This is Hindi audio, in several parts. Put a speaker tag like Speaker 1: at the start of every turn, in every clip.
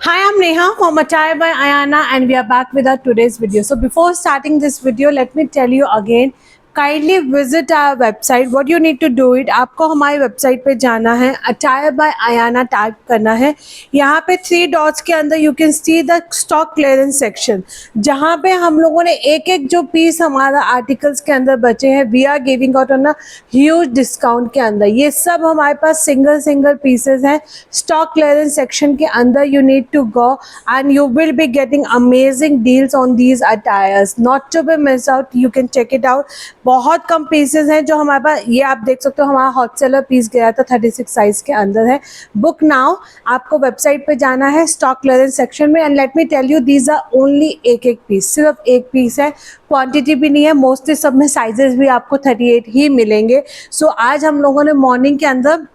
Speaker 1: Hi, I'm Neha from Attire by Ayana and we are back with our today's video. So before starting this video, let me tell you again, kindly visit our website. What you need to do it, आपको हमारी वेबसाइट पे जाना है, Attire by Ayana टाइप करना है. यहाँ पे 3 डॉट्स के अंदर you can see the stock clearance section, जहाँ पे हम लोगों ने एक एक जो पीस हमारा आर्टिकल्स के अंदर बचे हैं, we are giving out on a huge discount के अंदर. ये सब हमारे पास सिंगल पीसेस हैं. स्टॉक क्लियरेंस सेक्शन के अंदर you need to go and you will be getting amazing deals on these attires, not to be missed out. You can check it out. बहुत कम पीसेस हैं जो हमारे पास. ये आप देख सकते हो हमारा हॉट सेलर पीस गया था 36 साइज के अंदर है. Book now. आपको वेबसाइट पे जाना है स्टॉक क्लियरेंस सेक्शन में and let me tell you these are only एक पीस, सिर्फ एक पीस है, क्वांटिटी भी नहीं है. मोस्टली सब में साइजेस भी आपको 38 ही मिलेंगे. सो आज हम लोगों ने मॉर्निंग के अंदर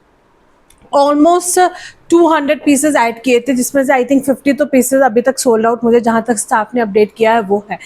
Speaker 1: ऑलमोस्ट 200 पीसेस ऐड किए थे, जिसमें से आई थिंक 50 तो पीसेस अभी तक सोल्ड आउट मुझे जहाँ तक स्टाफ ने अपडेट किया है वो है.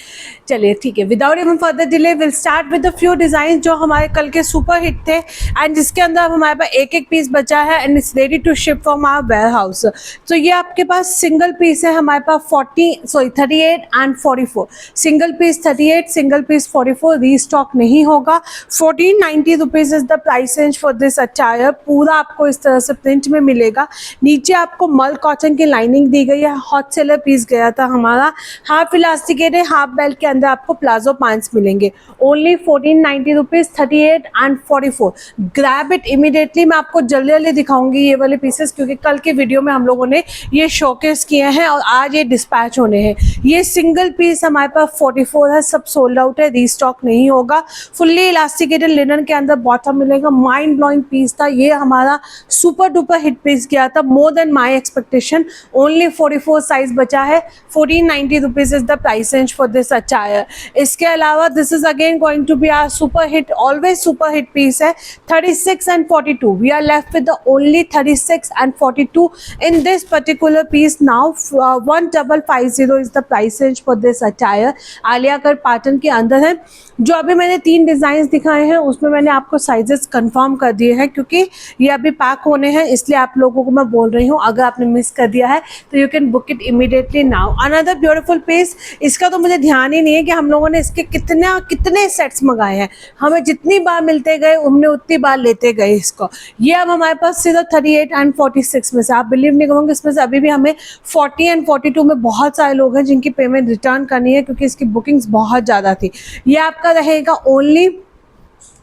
Speaker 1: चलिए ठीक है, without even further delay will start with the few design जो हमारे कल के सुपर हिट थे एंड जिसके अंदर अब हमारे पास एक पीस बचा है and it's ready to ship from our warehouse. तो ये आपके पास सिंगल पीस है हमारे पास 38 and 44. Single piece 38, single piece 44. Restock नहीं होगा. 1490 rupees is the price range for this attire. पूरा आपको इस तरह से प्रिंट में मिलेगा. नीचे आपको मल कॉटन की लाइनिंग दी गई है. हॉट सेलर पीस गया था हमारा. हाफ इलास्टिकेटेड हाफ बेल्ट के अंदर आपको प्लाजो पैंट्स मिलेंगे. Only 1490 rupees, 38 and 44. Grab it immediately. मैं आपको जल्दी दिखाऊंगी ये वाले पीसेस क्योंकि कल के वीडियो में हम लोगों ने ये शोकेस किए हैं और आज ये डिस्पैच होने हैं. ये सिंगल पीस हमारे पास 44 है, सब सोल्ड आउट है, रीस्टॉक नहीं होगा. फुल्ली इलास्टिकेटेड लिनन के अंदर बॉटम मिलेगा. माइंड ब्लोइंग पीस था ये, हमारा सुपर डुपर हिट पीस गया था. More than my expectation. Only 44 size बचा है. 1490 rupees is the price range for this attire. इसके अलावा this is again going to be our super hit, always super hit piece है. 36 and 42. We are left with the only 36 and 42 in this particular piece now. 1550 is the price range for this attire. Alia cut pattern के अंदर है. जो अभी मैंने 3 डिजाइन दिखाए हैं उसमें मैंने आपको साइजेस कंफर्म कर दिए हैं क्योंकि ये अभी पैक होने हैं, इसलिए आप लोगों को मैं बोल रही हूँ. अगर आपने मिस कर दिया है तो you can book it immediately now. Another beautiful piece. इसका तो मुझे ध्यान ही नहीं है कि हम लोगों ने इसके कितने सेट्स मंगाए हैं. हमें जितनी बार मिलते गए हमने उतनी बार लेते गए इसको. ये अब हमारे पास सिर्फ 38 एंड 46 में से, आप बिलीव नहीं करोगे, इसमें से अभी भी हमें 40 एंड 42 में बहुत सारे लोग हैं जिनकी पेमेंट रिटर्न करनी है क्योंकि इसकी बुकिंग्स बहुत ज़्यादा थी. ये आपका रहेगा only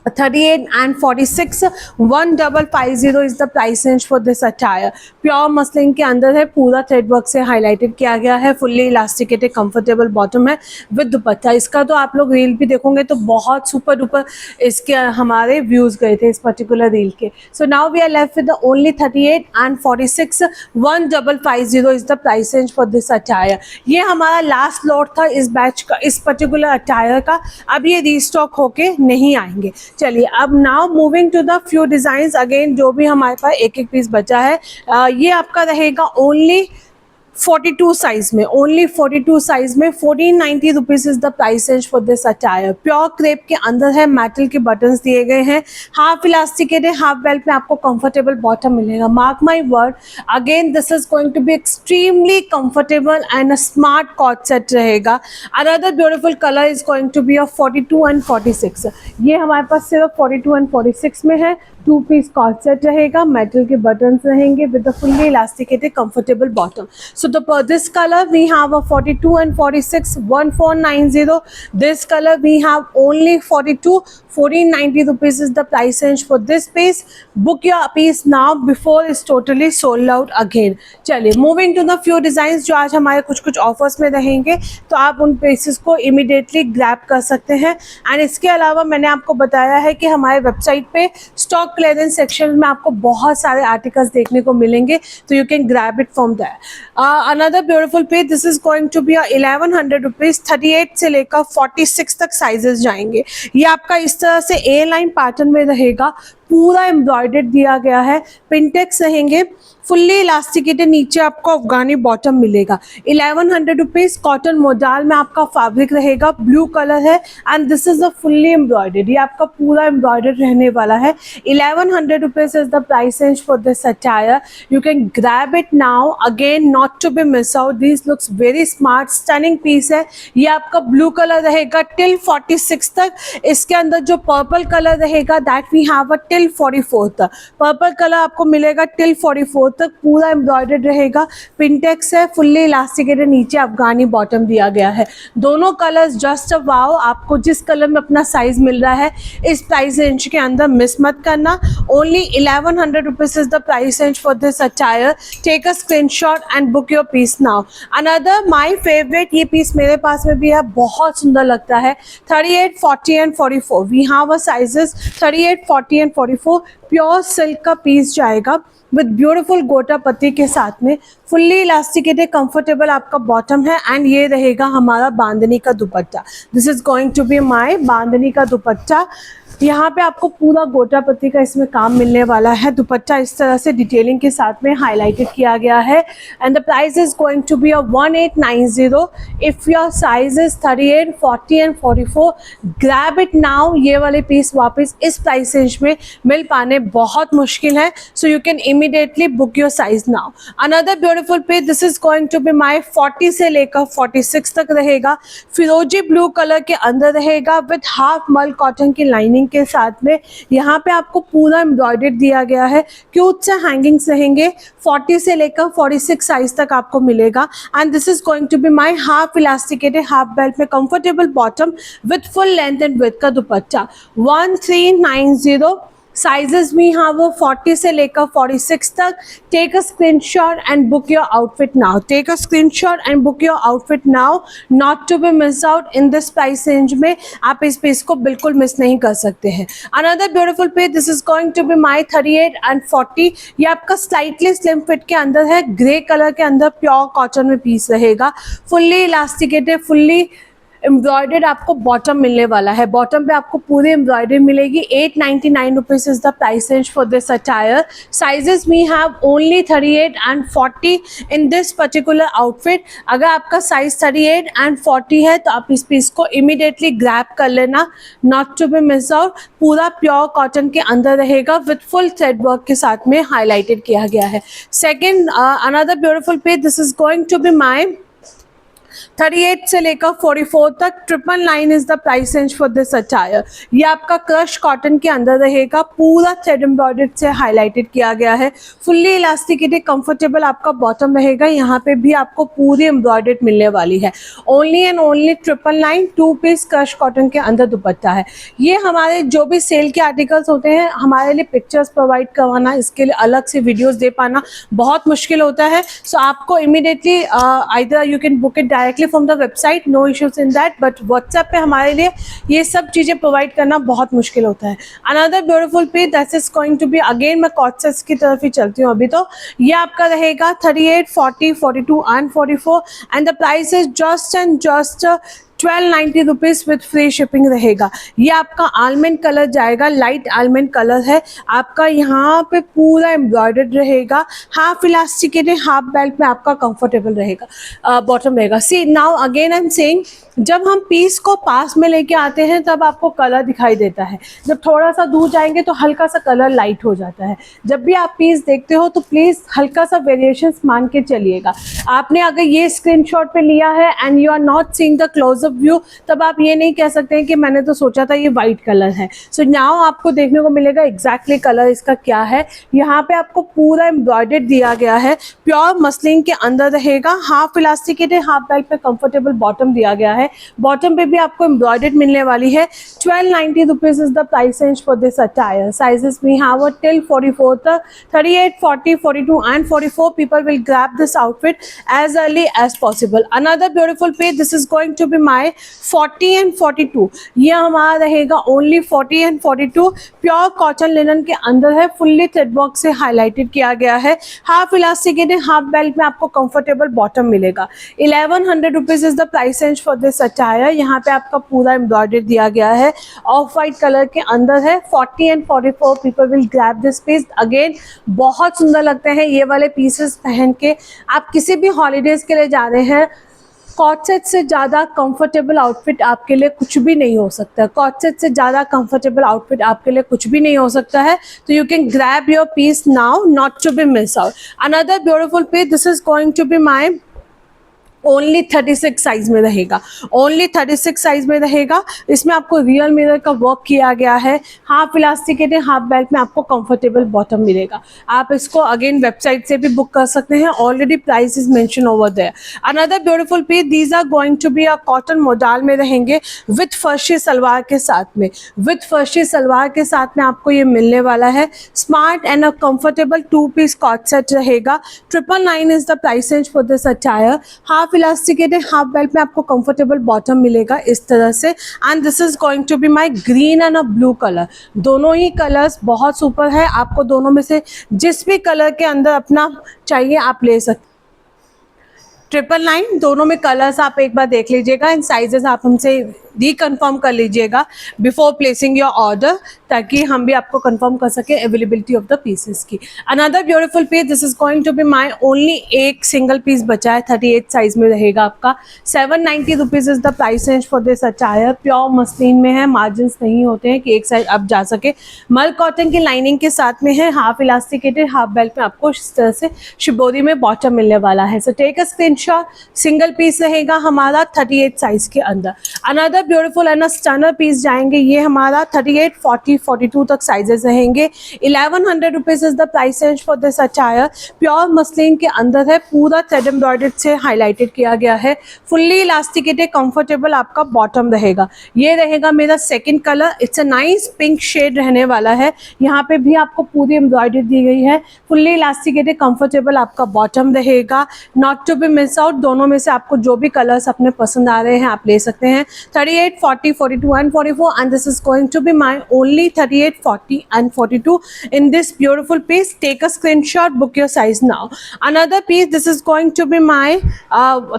Speaker 1: 38 and 46. 1550 is the price range for this attire. Pure muslin के अंदर है, पूरा थ्रेड वर्क से हाईलाइटेड किया गया है. फुल्ली इलास्टिकेटेड कंफर्टेबल बॉटम है विद दुपट्टा. इसका तो आप लोग रील भी देखोगे तो बहुत सुपर डुपर इसके हमारे व्यूज़ गए थे इस पर्टिकुलर रील के. So now we are left with the only 38 and 46. 1550 is the price range for this attire. ये हमारा लास्ट लॉट था इस बैच का, इस पर्टिकुलर अटायर का. अब ये रीस्टॉक होके नहीं आएंगे. चलिए अब now moving to the few designs. Again जो भी हमारे पास एक पीस बचा है ये आपका रहेगा ओनली 42 साइज में. ओनली 42 साइज में 1490 rupees is the price range for this attire. Pure crepe के अंदर है, मेटल के बटन्स दिए गए हैं. हाफ इलास्टिकेटेड हाफ बेल्ट में आपको कंफर्टेबल बॉटम मिलेगा. Mark my word, again this is going to be extremely comfortable and a smart cot set रहेगा. Another beautiful colour is going to be of 42 and 46. ये हमारे पास सिर्फ 42 एंड 46 में है. 2 पीस कॉट सेट रहेगा, मेटल के बटन्स रहेंगे with the fully elasticated comfortable bottom. So this color we have a 42 and 46, 1490. This color we have only 42, 1490 rupees is the price range for this piece. Book your piece now before it's totally sold out again. चलिए moving to the few designs जो आज हमारे कुछ ऑफर्स में रहेंगे तो आप उन पीसेस को इमीडिएटली ग्रैब कर सकते हैं. एंड इसके अलावा मैंने आपको बताया है कि हमारे वेबसाइट पे स्टॉक क्लियरेंस सेक्शन में आपको बहुत सारे आर्टिकल्स देखने को मिलेंगे तो you can grab it from there. Another beautiful piece. This is going to be 1100 rupees. 38 से लेकर 46 तक साइजेस जाएंगे. ये आपका इस तरह से ए लाइन पैटर्न में रहेगा. पूरा एम्ब्रॉयडर्ड दिया गया है, पिंटेक्स रहेंगे, फुल्ली इलास्टिकेटेड, नीचे आपको अफगानी बॉटम मिलेगा। 1100 रुपीज़ कॉटन मोडाल में आपका फैब्रिक रहेगा, ब्लू कलर है and this is a fully embroidered, ये आपका पूरा एम्ब्रॉयडर्ड रहने वाला है। 1100 rupees is the price range for this attire. You can grab it now, again not to be miss out, this looks very smart, stunning piece है। ये आपका ब्लू कलर रहेगा टिल 46 तक, इसके अंदर जो पर्पल कलर रहेगा that we have a till 44 तक, पर्पल कलर आपको मिलेगा टिल 44 तक, पूरा एम्ब्रॉयडर्ड रहेगा, पिंटेक्स है, फुल्ली इलास्टिकेटेड, नीचे अफगानी बॉटम दिया गया है। दोनों कलर्स जस्ट वाओ, आपको जिस कलर में अपना साइज मिल रहा है इस प्राइस रेंज के अंदर मिस मत करना। Only 1100 rupees is the price range for this attire. Take a screenshot and book your piece now. Another my favourite, ये पीस मेरे पास में भी है, बहुत सुंदर लगता है, 38, 40 and 44, we have a sizes 38, 40 and 44, pure silk का पीस जाएगा विद ब्यूटीफुल गोटा पत्ती के साथ में, फुल्ली इलास्टिकेटेड, कंफर्टेबल आपका बॉटम है एंड ये रहेगा हमारा बांधनी का dupatta. This is going to be my bandhani का दुपट्टा। यहाँ पे आपको पूरा गोटा पत्ती का इसमें काम मिलने वाला है, दुपट्टा इस तरह से डिटेलिंग के साथ में हाईलाइटेड किया गया है and the price is going to be a 1890। If your size is 38, 40 and 44, grab it now. ये वाले पीस वापस इस प्राइस रेंज में मिल पाने बहुत मुश्किल है, so you can immediately book your size now. Another beautiful piece, this is going to be my 40 से लेकर 46 तक रहेगा, फिरोजी ब्लू कलर के अंदर रहेगा विद हाफ मल कॉटन की लाइनिंग के साथ में। यहाँ पे आपको पूरा एम्ब्रॉयडर्ड दिया गया है, क्यूट से हैंगिंग्स रहेंगे, 40 से लेकर 46 साइज तक आपको मिलेगा and this is going to be my half elasticated, half belt में comfortable bottom with full length and width का दुपट्टा। 1390 साइजेस भी हाँ वो 40 से लेकर 46 तक। Take a screenshot and book your outfit now, take a screenshot and book your outfit now, not to be miss out in this price range में। आप इस पीस को बिल्कुल मिस नहीं कर सकते हैं। Another beautiful piece, this is going to be my 38 and 40, ये आपका स्लाइटली स्लिम फिट के अंदर है, ग्रे कलर के अंदर प्योर कॉटन में पीस रहेगा, फुल्ली इलास्टिकेटेड, फुल्ली एम्ब्रॉयडर्ड आपको बॉटम मिलने वाला है, बॉटम पे आपको पूरी एम्ब्रॉयडरी मिलेगी। 899 rupees is the price range for this attire. Sizes we have only 38 and 40 in this particular outfit. अगर आपका साइज 38 एंड 40 है तो आप इस पीस को इमीडिएटली ग्रैब कर लेना, not to be miss out. पूरा प्योर कॉटन के अंदर रहेगा विद फुल थ्रेड वर्क के साथ में हाईलाइटेड किया गया है। Second, another beautiful piece, this is going to be my 38 से लेकर 44 तक, 999 is the price range for this attire. ये आपका क्रश कॉटन के अंदर रहेगा, पूरा थ्रेड एम्ब्रॉयडर्ड से हाईलाइटेड किया गया है, फुल्ली इलास्टिकेटेड, कंफर्टेबल आपका बॉटम रहेगा। यहाँ पे भी आपको पूरी एम्ब्रॉयडर्ड मिलने वाली है। Only and only 999, 2 piece crush cotton के अंदर दुपट्टा है। ये हमारे जो भी सेल के आर्टिकल्स होते हैं, हमारे लिए पिक्चर्स प्रोवाइड करवाना, इसके लिए अलग से वीडियोज़ दे पाना बहुत मुश्किल होता है। सो आपको immediately either you can book it directly from the website, no issues in that, but WhatsApp पे हमारे लिए ये सब चीज़ें प्रोवाइड करना बहुत मुश्किल होता है। Another beautiful piece that is going to be, again मैं कॉर्सेस की तरफ ही चलती हूँ अभी, तो ये आपका रहेगा 38, 40, 42 and 44 and the price is just and just 1290 rupees with free shipping रहेगा। ये आपका आलमंड कलर जाएगा, लाइट आलमंड कलर है आपका, यहाँ पे पूरा एम्ब्रॉयडर्ड रहेगा, हाफ इलास्टिकेटेड, हाफ बेल्ट में आपका कंफर्टेबल रहेगा, बॉटम रहेगा। See now again I am saying, जब हम पीस को पास में लेके आते हैं तब आपको कलर दिखाई देता है, जब थोड़ा सा दूर जाएंगे तो हल्का सा कलर लाइट हो जाता है। जब भी आप पीस देखते हो तो प्लीज़ हल्का सा वेरिएशंस मान के चलिएगा। आपने अगर ये स्क्रीनशॉट पे लिया है and you are not seeing the close up view, तब आप ये नहीं कह सकते हैं कि मैंने तो सोचा था ये वाइट कलर है। सो नाउ आपको देखने को मिलेगा एग्जैक्टली कलर इसका क्या है। यहाँ पे आपको पूरा एम्ब्रॉयडर्ड दिया गया है, प्योर मसलिन के अंदर रहेगा, हाफ इलास्टिकेटेड, हाफ बेल्ट पे कंफर्टेबल बॉटम दिया गया है, बॉटम पे भी आपको एम्ब्रॉयडर्ड मिलने वाली है। 1290 rupees is the price range for this attire. Sizes we have till 44 तक, 38, 40, 42 and 44 people will grab this outfit as early as possible. Another beautiful piece, this is going to be my my 40 and 42। ये हमारा रहेगा only 40 and 42। Pure cotton linen के अंदर है, फुल्ली थ्रेड वर्क से हाईलाइटेड किया गया है। हाफ इलास्टिकेटेड हाफ बेल्ट में आपको कंफर्टेबल बॉटम मिलेगा। 1100 rupees is the price range for this attire. यहाँ पे आपका पूरा एम्ब्रॉयडरी दिया गया है, ऑफ वाइट कलर के अंदर है। 40 and 44 people will grab this piece. Again बहुत सुंदर लगते हैं ये वाले पीसेस पहन के। आप किसी भी हॉलीडेज के लिए जा रहे हैं, कॉट सेट से ज़्यादा कंफर्टेबल आउटफिट आपके लिए कुछ भी नहीं हो सकता। कॉट सेट से ज़्यादा कंफर्टेबल आउटफिट आपके लिए कुछ भी नहीं हो सकता है। तो you can grab your piece now, not to be miss out. Another beautiful piece, this is going to be my only 36 size में रहेगा। ओनली 36 साइज में रहेगा। इसमें आपको रियल मिरर का वर्क किया गया है। हाफ इलास्टिकेटेड हाफ बेल्ट में आपको कंफर्टेबल बॉटम मिलेगा। आप इसको अगेन वेबसाइट से भी बुक कर सकते हैं। Already price is mention over there. Another beautiful piece, these are going to be a cotton modal में रहेंगे विथ फर्शी सलवार के साथ में। विथ फर्शी सलवार के साथ में आपको ये मिलने वाला है। Smart and a comfortable 2 piece cot set रहेगा। 999 is the price range for this attire. Half elasticated half belt में आपको कंफर्टेबल बॉटम मिलेगा इस तरह से। And this is going to be my green and a blue colour. दोनों ही कलर्स बहुत सुपर है। आपको दोनों में से जिस भी कलर के अंदर अपना चाहिए आप ले सकते। 999 दोनों में कलर्स आप एक बार देख लीजिएगा। इन साइजेस आप हमसे रिकन्फर्म कर लीजिएगा बिफोर प्लेसिंग योर ऑर्डर, ताकि हम भी आपको कंफर्म कर सके अवेलेबिलिटी ऑफ द पीसेस की। Another beautiful piece, this is going to be my only एक सिंगल पीस बचा है। 38 साइज में रहेगा आपका। 790 rupees is the price range for this attire. Pure muslin में है, मार्जिन्स नहीं होते हैं कि एक साइज अप जा सके। मल कॉटन की लाइनिंग के साथ में है। हाफ इलास्टिकेटेड हाफ बेल्ट में आपको इस तरह से शिबोरी में बॉटम मिलने वाला है। So take a screenshot. Single piece रहेगा हमारा 38 साइज के अंदर। Another beautiful and stunner piece जाएंगे। ये हमारा 38, 40, 42 तक साइजेस रहेंगे। 1100 rupees is the price range for this attire. Pure muslin के अंदर है, पूरा थ्रेड एम्ब्रॉयडर्ड से हाईलाइटेड किया गया है। फुल्ली इलास्टिकेटेड कंफर्टेबल आपका बॉटम रहेगा। ये रहेगा मेरा second colour. It's a nice pink shade रहने वाला है। यहाँ पे भी आपको पूरी एम्ब्रॉयडरी दी गई है। फुल्ली इलास्टिकेटेड कंफर्टेबल आपका बॉटम रहेगा। Not to be miss out. दोनों में से आपको जो भी कलर्स अपने पसंद आ रहे हैं आप ले सकते हैं। 38, 40, 42 and 44, and this is going to be my only 38, 40 and 42 in this beautiful piece. Take a screenshot, book your size now. Another piece, this is going to be my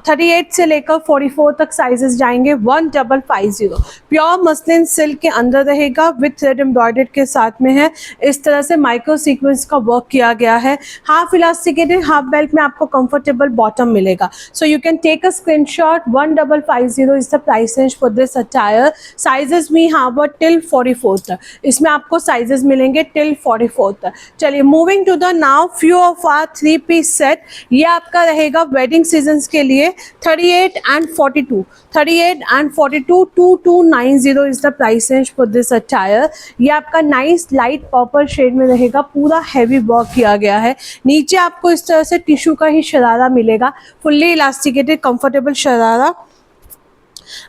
Speaker 1: 38 से लेकर 44 तक साइजेस जाएंगे। 1550 प्योर मसलिन सिल्क के अंदर रहेगा, विथ थ्रेड एम्ब्रॉयडर्ड के साथ में है। इस तरह से माइक्रो सीक्वेंस का वर्क किया गया है। हाफ इलास्टिकेटेड हाफ बेल्ट में आपको कंफर्टेबल बॉटम मिलेगा। So you can take a screenshot. 1550 is the price range for this attire. Sizes we have till 44 तक। इसमें आपको साइजेस मिलेंगे टिल 44 तक। चलिए moving to the now few of our 3 piece set. ये आपका रहेगा वेडिंग सीजन्स के लिए। 38 and 42, 38 and 42, 2290 is the price range for this attire. ये आपका नाइस लाइट पर्पल शेड में रहेगा। पूरा हैवी वर्क किया गया है। नीचे आपको इस तरह से टिश्यू का ही शरारा मिलेगा, fully elasticated comfortable sharara.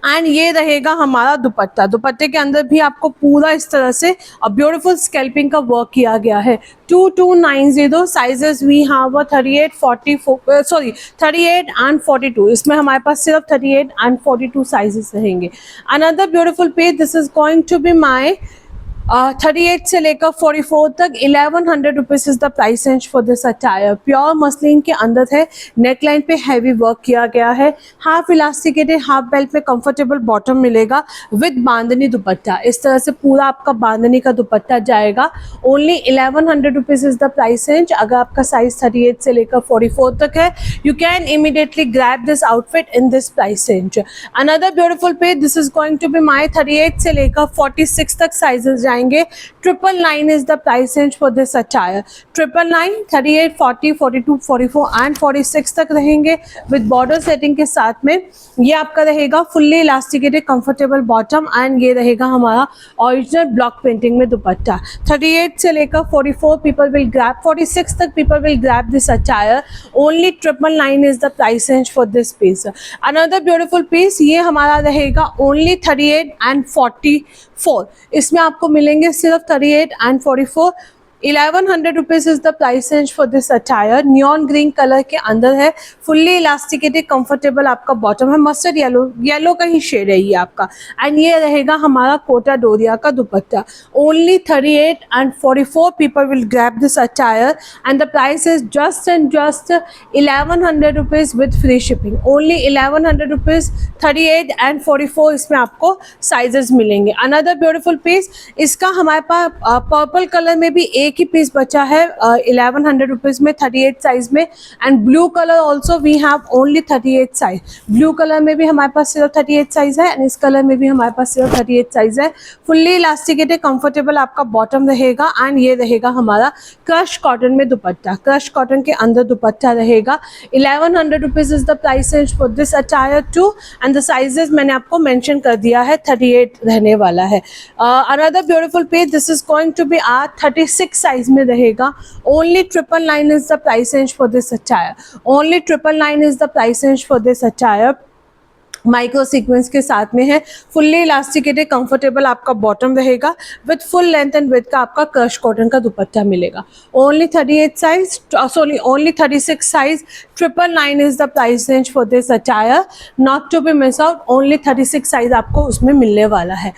Speaker 1: And ये रहेगा हमारा दुपट्टा। दुपट्टे के अंदर भी आपको पूरा इस तरह से ब्यूटीफुल स्कैल्पिंग का वर्क किया गया है। 2290 sizes we have 38, 44 sorry 38 and 42। इसमें हमारे पास सिर्फ 38 and 42 साइजेस रहेंगे। Another beautiful piece, this is going to be my 38 से लेकर 44 तक। 1100 rupees is the price range for this attire. Pure muslin के अंदर है, नेकलाइन पे हैवी वर्क किया गया है। हाफ इलास्टिकेटेड हाफ बेल्ट में कंफर्टेबल बॉटम मिलेगा विद बांधनी दुपट्टा। इस तरह से पूरा आपका बांधनी का दुपट्टा जाएगा। Only 1100 rupees is the price range. अगर आपका साइज 38 से लेकर 44 तक है, you can immediately grab this outfit in this price range. Another beautiful piece, this is going to be my 38 से लेकर 46 तक साइजेस जाएंगे। 999 is the price range for this attire। 999, 38, 40, 42, 44 and 46 तक रहेंगे विद बॉर्डर सेटिंग के साथ में। ये आपका रहेगा fully elasticated comfortable bottom and ये रहेगा हमारा ओरिजिनल ब्लॉक प्रिंटिंग में दुपट्टा। 38 से लेकर 44 पीपल विल ग्रैब, 46 तक people will grab this attire. Only 999 is the price range for this piece। Another beautiful piece, ये हमारा रहेगा ओनली 38 and 44। इसमें आपको मिलेंगे सिर्फ 38 and 44। 1100 rupees is the price range for this attire. Neon green colour के अंदर है, फुल्ली इलास्टिकेटेड कंफर्टेबल आपका बॉटम है, मस्टर्ड येलो का ही शेड है ये आपका। एंड ये रहेगा हमारा कोटा डोरिया का dupatta. Only 38 and 44 people will grab this attire and the price is just and just 1100 rupees with free shipping। only 1100 rupees, 38 and 44 इसमें आपको साइजेस मिलेंगे। अनदर ब्यूटीफुल पीस, इसका हमारे पास पर्पल कलर में भी एक ही पीस बचा है 1100 रुपीज़ में 38 साइज में। And blue colour also we have only 38 size. Blue colour में भी हमारे पास सिर्फ 38 साइज है एंड इस कलर में भी हमारे पास सिर्फ 38 साइज है। फुल्ली इलास्टिकेटेड कंफर्टेबल आपका बॉटम रहेगा एंड ये रहेगा हमारा क्रश कॉटन में दुपट्टा। क्रश कॉटन के अंदर दुपट्टा रहेगा। 1100 rupees is the price range for this attire too and the sizes मैंने आपको मेंशन कर दिया है, 38 रहने वाला है। Another beautiful piece, this is going to be 36 size में रहेगा। Only 999 is the price range for this attire. Only 999 is the price range for this attire. Micro sequence के साथ में है, फुल्ली इलास्टिकेटेड कंफर्टेबल आपका बॉटम रहेगा with full length and with का आपका क्रश कॉटन का दुपट्टा मिलेगा। Only 38 size, sorry only 36 size, 999 is the price range for this attire, not to be miss out. Only 36 size आपको उसमें मिलने वाला है।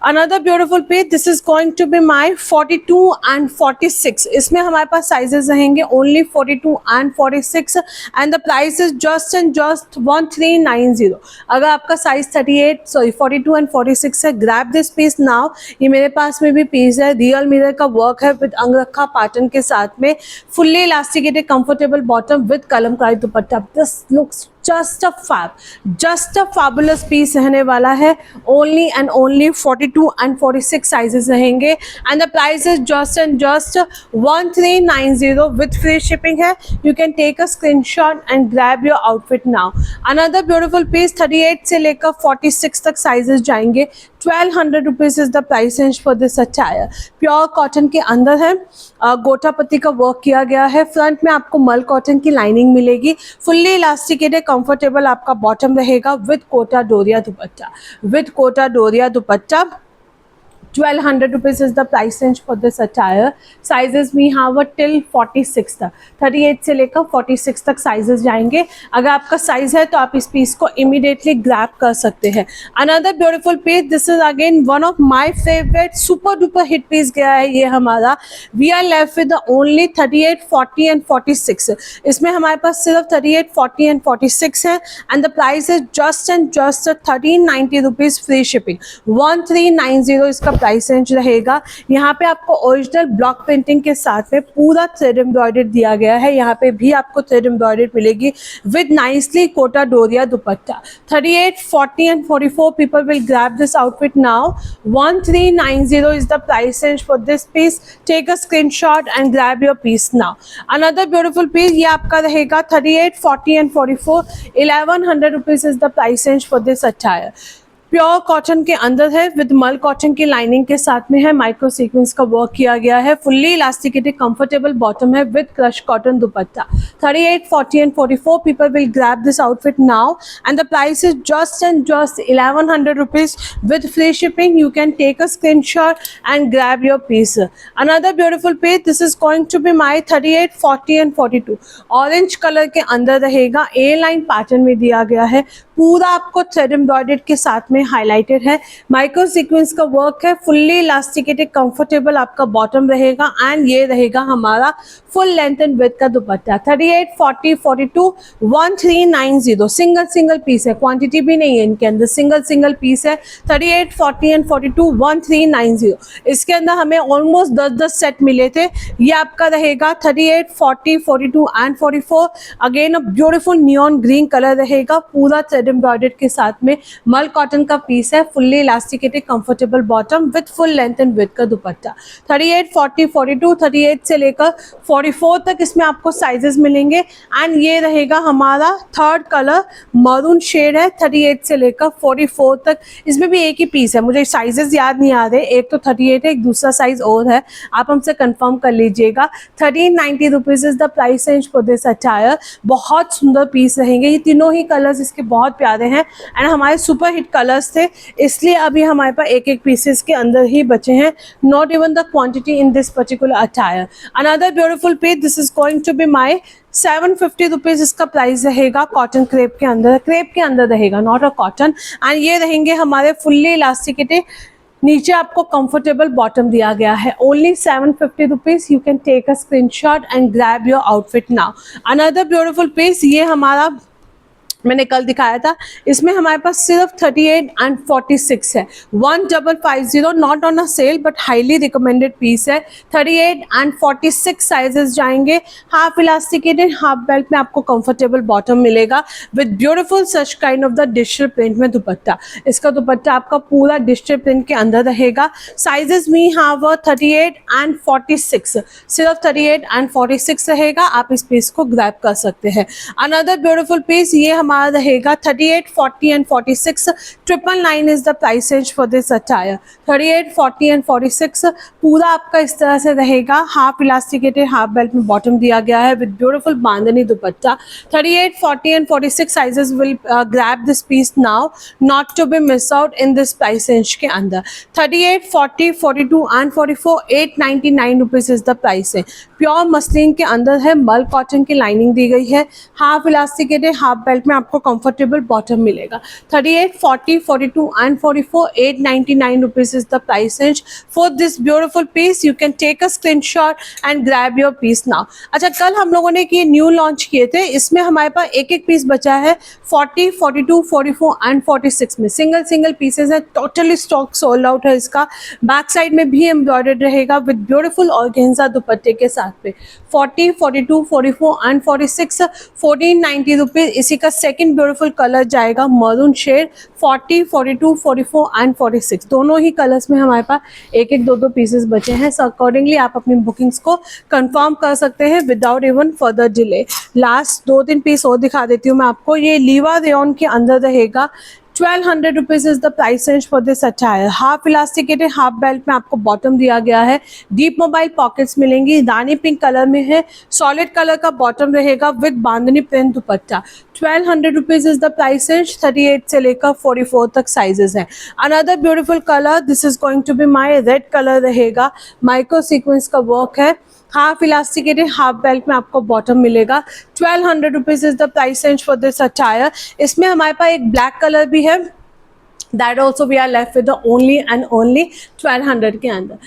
Speaker 1: Another beautiful piece, this is going to be my 42 and 46। इसमें हमारे पास साइजेस रहेंगे only 42 and 46 and the price is just and just 1390। अगर आपका साइज 42 and 46 है, grab this piece now। ये मेरे पास में भी पीस है, रियल मिरर का वर्क है विद अंगरखा पैटर्न के साथ में, fully elasticated comfortable bottom with Kalamkari dupatta. This looks just a fabulous piece रहने वाला है। only and only 42 and 46 sizes रहेंगे and the price is just and just 1390 with free shipping है। you can take a screenshot and grab your outfit now। another beautiful piece, 38 से लेकर 46 तक sizes जाएंगे। 1200 rupees is the price range for this attire. Pure cotton के अंदर है, गोटा पत्ती का वर्क किया गया है। फ्रंट में आपको मल कॉटन की लाइनिंग मिलेगी। फुल्ली इलास्टिकेटेड कंफर्टेबल आपका बॉटम रहेगा with Kota Doria dupatta. With Kota Doria dupatta 1200 rupees is the price range for this attire. Sizes we have till 46 तक, 38 से लेकर 46 तक साइजेस जाएंगे। अगर आपका साइज है तो आप इस पीस को इमीडिएटली ग्रैब कर सकते हैं। Another beautiful piece, this is again one of my favourite super duper hit piece गया है ये हमारा। We are left with only 38, 40 and 46। इसमें हमारे पास सिर्फ 38, 40 एंड 46 है and the price is just and just 1390 rupees free shipping. 1390 इसका प्राइस रेंज रहेगा। यहाँ पे आपको ओरिजिनल ब्लॉक प्रिंटिंग के साथ में पूरा थ्रेड एम्ब्रॉयडर्ड दिया गया है। यहाँ पे भी आपको थ्रेड एम्ब्रॉयडर्ड मिलेगी with nicely Kota Doria dupatta. 38, 40 and 44 people will grab this outfit now. 1390 is the price range for this piece. Take a screenshot and grab your piece now. Another beautiful piece, ये आपका रहेगा 38, 40 and 44। 1100 rupees is the price range for this attire. Pure cotton के अंदर है विद मल कॉटन की लाइनिंग के साथ में है। माइक्रो सीक्वेंस का वर्क किया गया है। फुल्ली इलास्टिकेटेड कंफर्टेबल बॉटम है with crush cotton dupatta. 38, 40 and 44 people will grab this outfit now and the price is just and just 1100 rupees with free shipping. You can take a screenshot and grab your piece. Another beautiful piece, this is going to be my 38, 40 and 42। Orange colour के अंदर रहेगा, ए लाइन पैटर्न में दिया गया है। पूरा आपको थ्रेड एम्ब्रॉयडर्ड के साथ में हाईलाइटेड है। माइक्रो सीक्वेंस का वर्क है। फुल्ली इलास्टिकेटेड कंफर्टेबल आपका बॉटम रहेगा एंड ये रहेगा हमारा फुल लेंथ एंड विड्थ का दुपट्टा। 38, 40, 42, 1390। सिंगल पीस है, क्वांटिटी भी नहीं है इनके अंदर, सिंगल पीस है। 38, 40 एंड 42, 1390। इसके अंदर हमें ऑलमोस्ट 10 सेट मिले थे। ये आपका रहेगा 38, 40, 42 and 44। Again a beautiful neon green colour रहेगा। पूरा थ्रेड एम्ब्रॉयडर्ड के साथ में मल कॉटन का पीस है। Fully elasticated comfortable bottom with full length and width का दुपट्टा। 38, 40, 42, 38 से लेकर 44 तक इसमें आपको साइजेस मिलेंगे एंड ये रहेगा हमारा थर्ड कलर, मरून शेड है। 38 से लेकर 44 तक इसमें भी एक ही पीस है। मुझे साइजेस याद नहीं आ रहे, एक तो 38 है, एक दूसरा साइज और है, आप हमसे कंफर्म कर लीजिएगा। 1390 rupees is the price range for this attire. बहुत सुंदर पीस रहेंगे ये तीनों ही कलर्स, इसके बहुत बहुत प्यारे हैं एंड हमारे सुपर हिट कलर्स थे, इसलिए अभी हमारे पास एक एक पीसेस के अंदर ही बचे हैं, not even the quantity in this particular attire. Another beautiful piece, this is going to be my 750 rupees इसका प्राइस रहेगा। कॉटन क्रेप के अंदर रहेगा, नॉट अ कॉटन। एंड ये रहेंगे हमारे फुल्ली इलास्टिकेटेड, नीचे आपको कंफर्टेबल बॉटम दिया गया है। Only 750 rupees. You can take a screenshot and grab your outfit now. Another beautiful piece, ये हमारा मैंने कल दिखाया था, इसमें हमारे पास सिर्फ 38 एंड 46 है। 1550, not on a sale but highly recommended piece है। 38 एंड 46 साइजेस जाएंगे। हाफ इलास्टिकेटेड, हाफ बेल्ट में आपको कंफर्टेबल बॉटम मिलेगा with beautiful such kind of the digital print में दुपट्टा। इसका दुपट्टा आपका पूरा डिजिटल प्रिंट के अंदर रहेगा। साइजेस वी हैव 38 एंड 46, सिर्फ 38 एंड 46 रहेगा। आप इस पीस को ग्रैब कर सकते हैं। अनदर ब्यूटीफुल पीस, ये हमारा रहेगा 38, 40 and 46। 999 is the price range for this attire. 38, 40 and 46 पूरा आपका इस तरह से रहेगा। हाफ इलास्टिकेटेड, हाफ बेल्ट में बॉटम दिया गया है with beautiful bandhani dupatta. 38, 40 and 46 sizes will grab this piece now, not to be miss out in this price range के अंदर। 38, 40, 42 and 44, 899 rupees is the price है। प्योर मसलिन के अंदर है, मल कॉटन की लाइनिंग दी गई है। हाफ इलास्टिकेटेड, हाफ बेल्ट में आपको कंफर्टेबल बॉटम मिलेगा। 38, 40, 42 and 44, 899 rupees is the price range for this beautiful piece. You can take a screenshot and grab your piece now. अच्छा, कल हम लोगों ने ये न्यू लॉन्च किए थे, इसमें हमारे पास एक एक पीस बचा है। 40, 42, 44 एंड 46 में सिंगल पीसेस है। टोटली स्टॉक सोल्ड आउट है इसका। बैक साइड में भी एम्ब्रॉयडर्ड रहेगा विद ब्यूटीफुल ऑर्गेन्जा दुपट्टे के साथ पे। 40, 42, 44 एंड 46, 1490 रुपीज। इसी का सेकंड ब्यूटीफुल कलर जाएगा मरून शेड। 40, 42, 44 एंड 46 दोनों ही कलर्स में हमारे पास एक एक दो पीसेस बचे हैं। सो अकॉर्डिंगली आप अपनी बुकिंग्स को कंफर्म कर सकते हैं without even further delay. Last 2-3 piece और दिखा देती हूँ मैं आपको। ये लीवा रेयॉन के अंदर रहेगा। 1200 rupees is the price range for this attire. Half elasticated, half belt में आपको बॉटम दिया गया है। डीप मोबाइल पॉकेट्स मिलेंगी, रानी पिंक कलर में है। सॉलिड कलर का बॉटम रहेगा with bandhani print dupatta. 1200 rupees is the price range. 38 से लेकर 44 तक साइजेस हैं। Another beautiful colour, this is going to be my red colour रहेगा। माइक्रो सीक्वेंस का वर्क है। हाफ इलास्टिकेटेड, हाफ बेल्ट में आपको बॉटम मिलेगा। 1200 rupees is the price range for this attire. इसमें हमारे पास एक ब्लैक कलर भी है, that also we are left with the only and only 1200 के अंदर।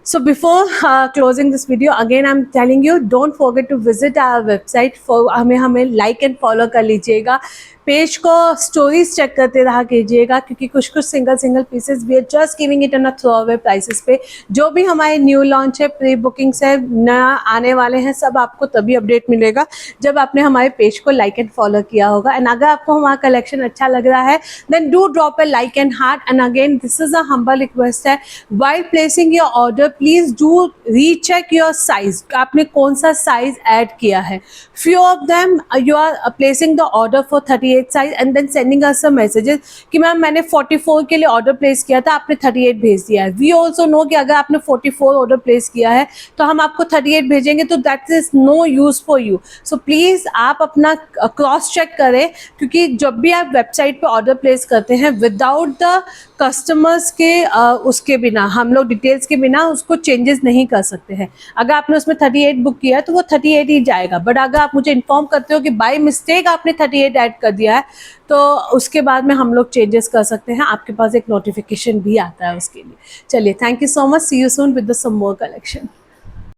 Speaker 1: So before closing this video, again I'm telling you, don't forget to visit our website for हमें like and follow कर लीजिएगा। पेज को स्टोरीज चेक करते रहा कीजिएगा, क्योंकि कुछ single pieces we are just giving it on a throw away prices पे। जो भी हमारे न्यू लॉन्च है, प्री बुकिंग्स है, नया आने वाले हैं, सब आपको तभी अपडेट मिलेगा जब आपने हमारे पेज को लाइक एंड फॉलो किया होगा। एंड अगर आपको हमारा कलेक्शन अच्छा लग रहा है, then do drop a like and heart. And again this is a humble request है, while placing your order please do recheck your size. आपने कौन सा साइज ऐड किया है। Few of them you are placing the order for 38 size and then sending us some messages कि मैम मैंने 44 के लिए ऑर्डर प्लेस किया था, आपने 38 भेज दिया है। वी ऑल्सो नो कि अगर आपने 44 ऑर्डर प्लेस किया है तो हम आपको 38 भेजेंगे, तो that is no use for you. So please आप अपना क्रॉस चेक करें, क्योंकि जब भी आप वेबसाइट पे ऑर्डर प्लेस करते हैं विदाउट द कस्टमर्स के उसके बिना, हम लोग डिटेल्स के बिना उसको चेंजेस नहीं कर सकते हैं। अगर आपने उसमें 38 बुक किया तो वो 38 ही जाएगा, बट अगर आप मुझे इन्फॉर्म करते हो कि बाय मिस्टेक आपने 38 ऐड कर दिया है, तो उसके बाद में हम लोग चेंजेस कर सकते हैं। आपके पास एक नोटिफिकेशन भी आता है उसके लिए। चलिए, thank you so much, see you soon with the some more collection.